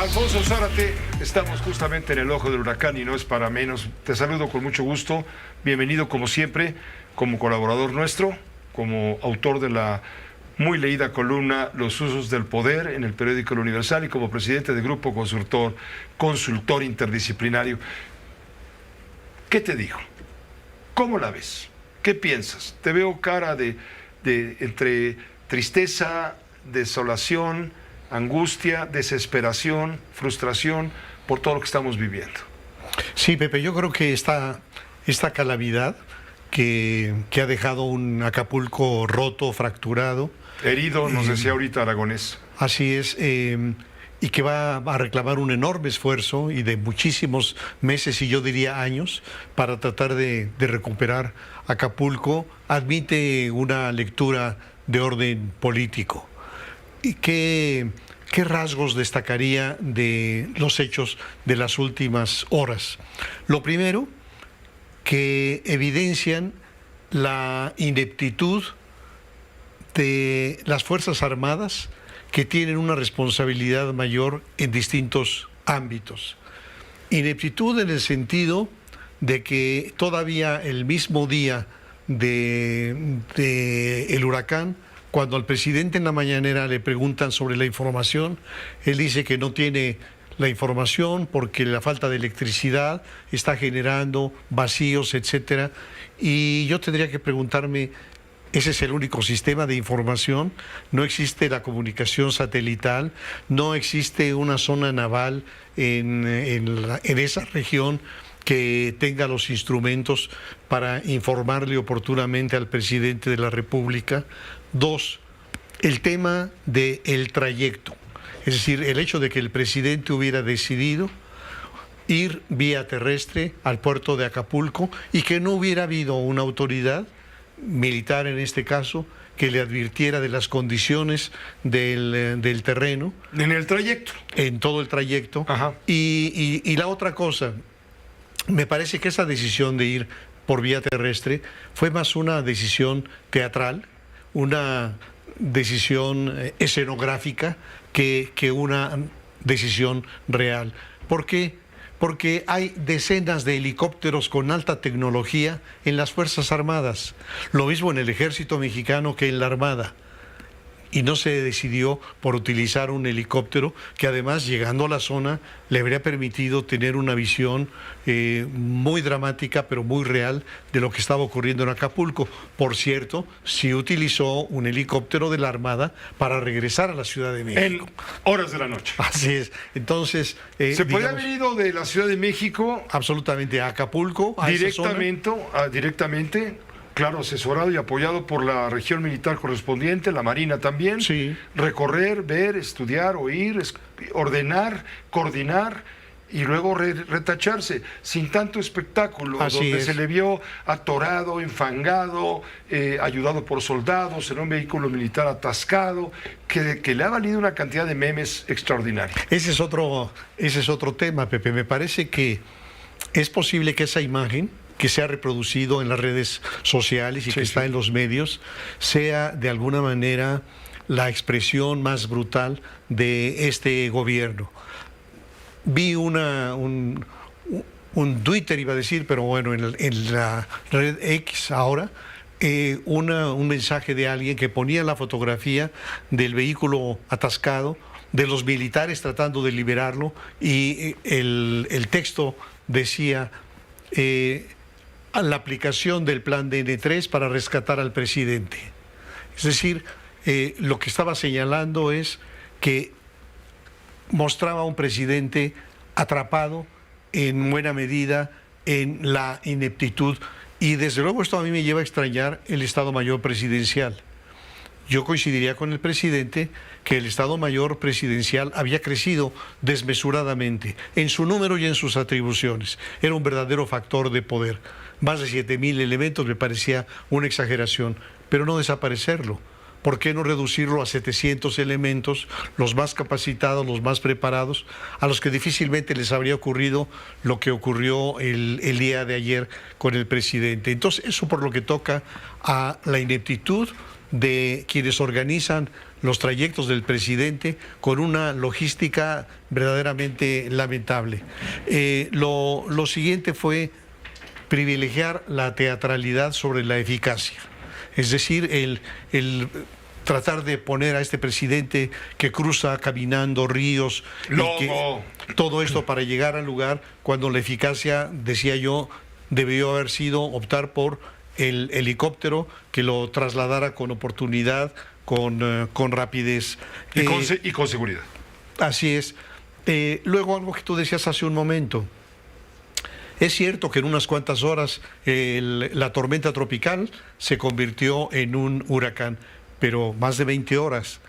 Alfonso Zárate, estamos justamente en el ojo del huracán y no es para menos. Te saludo con mucho gusto, bienvenido como siempre, como colaborador nuestro, como autor de la muy leída columna Los usos del poder en el periódico El Universal y como presidente del grupo consultor interdisciplinario. ¿Qué te digo? ¿Cómo la ves? ¿Qué piensas? Te veo cara de entre tristeza, desolación, angustia, desesperación, frustración por todo lo que estamos viviendo. Sí, Pepe, yo creo que esta calamidad que ha dejado un Acapulco roto, fracturado. Herido, nos decía ahorita Aragonés. Así es, y que va a reclamar un enorme esfuerzo y de muchísimos meses y yo diría años para tratar de recuperar Acapulco, admite una lectura de orden político. ¿Y qué rasgos destacaría de los hechos de las últimas horas? Lo primero, que evidencian la ineptitud de las Fuerzas Armadas, que tienen una responsabilidad mayor en distintos ámbitos. Ineptitud en el sentido de que todavía el mismo día de el huracán, cuando al presidente en la mañanera le preguntan sobre la información, él dice que no tiene la información porque la falta de electricidad está generando vacíos, etcétera. Y yo tendría que preguntarme, ¿ese es el único sistema de información? No existe la comunicación satelital, no existe una zona naval en esa región que tenga los instrumentos para informarle oportunamente al presidente de la República. Dos, el tema del trayecto, es decir, el hecho de que el presidente hubiera decidido ir vía terrestre al puerto de Acapulco y que no hubiera habido una autoridad militar en este caso que le advirtiera de las condiciones del terreno. En el trayecto. En todo el trayecto. Ajá. Y la otra cosa, me parece que esa decisión de ir por vía terrestre fue más una decisión teatral, una decisión escenográfica que una decisión real. ¿Por qué? Porque hay decenas de helicópteros con alta tecnología en las Fuerzas Armadas, lo mismo en el Ejército Mexicano que en la Armada. Y no se decidió por utilizar un helicóptero que además, llegando a la zona, le habría permitido tener una visión muy dramática, pero muy real, de lo que estaba ocurriendo en Acapulco. Por cierto, sí utilizó un helicóptero de la Armada para regresar a la Ciudad de México. En horas de la noche. Así es. Entonces... ¿Se podía haber ido de la Ciudad de México? Absolutamente, a Acapulco, a directamente, claro, asesorado y apoyado por la región militar correspondiente, la Marina también. Sí. Recorrer, ver, estudiar, oír, ordenar, coordinar y luego retacharse, sin tanto espectáculo, Así donde es. se le vio atorado, enfangado, ayudado por soldados, en un vehículo militar atascado, que le ha valido una cantidad de memes extraordinarios. Ese es otro tema, Pepe. Me parece que es posible que esa imagen que se ha reproducido en las redes sociales y que está en los medios, sea de alguna manera la expresión más brutal de este gobierno. Vi un Twitter, iba a decir, pero bueno, en la red X ahora, un mensaje de alguien que ponía la fotografía del vehículo atascado, de los militares tratando de liberarlo, y el texto decía... a la aplicación del plan de N3 para rescatar al presidente. Es decir, lo que estaba señalando es que mostraba a un presidente atrapado en buena medida en la ineptitud. Y desde luego esto a mí me lleva a extrañar el Estado Mayor Presidencial. Yo coincidiría con el presidente que el Estado Mayor Presidencial había crecido desmesuradamente en su número y en sus atribuciones. Era un verdadero factor de poder. Más de 7,000 elementos me parecía una exageración, pero no desaparecerlo. ¿Por qué no reducirlo a 700 elementos, los más capacitados, los más preparados, a los que difícilmente les habría ocurrido lo que ocurrió el día de ayer con el presidente? Entonces, eso por lo que toca a la ineptitud de quienes organizan los trayectos del presidente con una logística verdaderamente lamentable. Lo siguiente fue privilegiar la teatralidad sobre la eficacia. Es decir, el tratar de poner a este presidente que cruza caminando ríos, y que, todo esto para llegar al lugar, cuando la eficacia, decía yo, debió haber sido optar por el helicóptero que lo trasladara con oportunidad, con rapidez. Y con seguridad. Así es. Luego, algo que tú decías hace un momento. Es cierto que en unas cuantas horas la tormenta tropical se convirtió en un huracán, pero más de 20 horas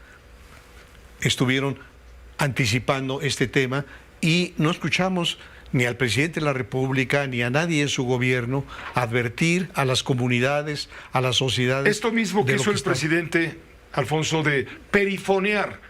estuvieron anticipando este tema y no escuchamos ni al presidente de la República ni a nadie en su gobierno advertir a las comunidades, a las sociedades. Esto mismo que hizo el presidente, Alfonso, de perifonear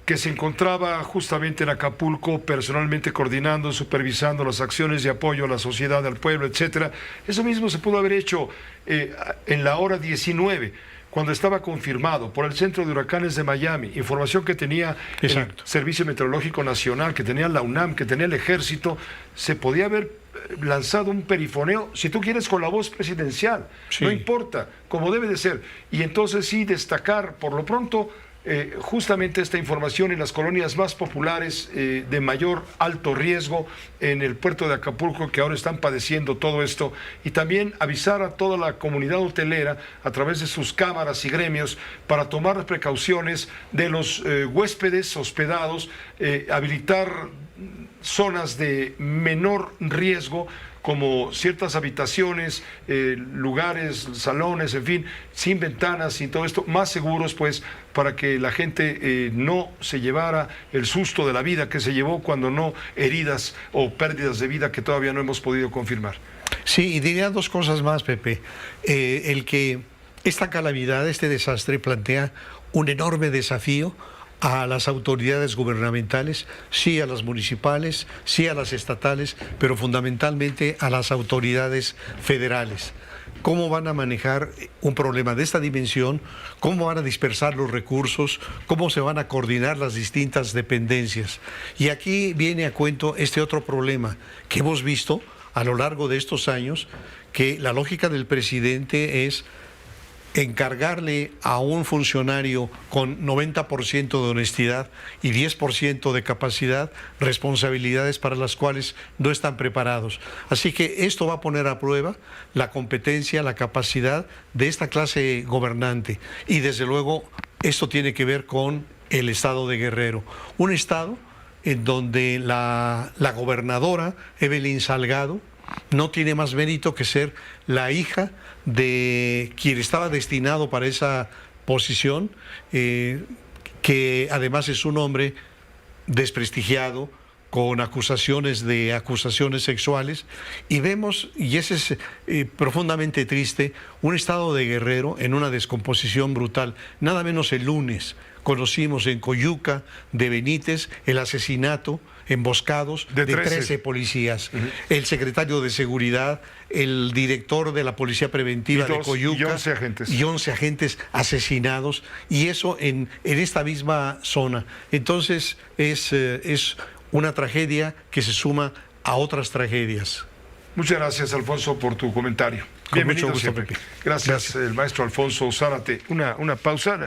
que se encontraba justamente en Acapulco, personalmente coordinando, supervisando las acciones de apoyo a la sociedad, al pueblo, etcétera. Eso mismo se pudo haber hecho en la hora 19, cuando estaba confirmado por el Centro de Huracanes de Miami, información que tenía el Servicio Meteorológico Nacional, que tenía la UNAM, que tenía el Ejército. Se podía haber lanzado un perifoneo, si tú quieres, con la voz presidencial, no importa, como debe de ser. Y entonces sí destacar, por lo pronto, justamente esta información en las colonias más populares de mayor alto riesgo en el puerto de Acapulco, que ahora están padeciendo todo esto, y también avisar a toda la comunidad hotelera a través de sus cámaras y gremios para tomar las precauciones de los huéspedes hospedados, habilitar zonas de menor riesgo, como ciertas habitaciones, lugares, salones, en fin, sin ventanas, sin todo esto, más seguros, pues, para que la gente no se llevara el susto de la vida que se llevó, cuando no heridas o pérdidas de vida que todavía no hemos podido confirmar. Sí, y diría dos cosas más, Pepe. El que esta calamidad, este desastre, plantea un enorme desafío a las autoridades gubernamentales, sí a las municipales, sí a las estatales, pero fundamentalmente a las autoridades federales. ¿Cómo van a manejar un problema de esta dimensión? ¿Cómo van a dispersar los recursos? ¿Cómo se van a coordinar las distintas dependencias? Y aquí viene a cuento este otro problema que hemos visto a lo largo de estos años, que la lógica del presidente es encargarle a un funcionario con 90% de honestidad y 10% de capacidad responsabilidades para las cuales no están preparados. Así que esto va a poner a prueba la competencia, la capacidad de esta clase gobernante. Y desde luego esto tiene que ver con el estado de Guerrero. Un estado en donde la gobernadora Evelyn Salgado no tiene más mérito que ser la hija de quien estaba destinado para esa posición, que además es un hombre desprestigiado, con acusaciones sexuales, y vemos, y ese es profundamente triste, un estado de Guerrero en una descomposición brutal. Nada menos el lunes conocimos en Coyuca de Benítez el asesinato, emboscados de 13 policías. El secretario de Seguridad, el director de la Policía Preventiva de Coyuca. Y 11 agentes asesinados. Y eso en esta misma zona. Entonces es una tragedia que se suma a otras tragedias. Muchas gracias, Alfonso, por tu comentario. Con mucho gusto, Pepe. Gracias, el maestro Alfonso Zárate. Una pausa.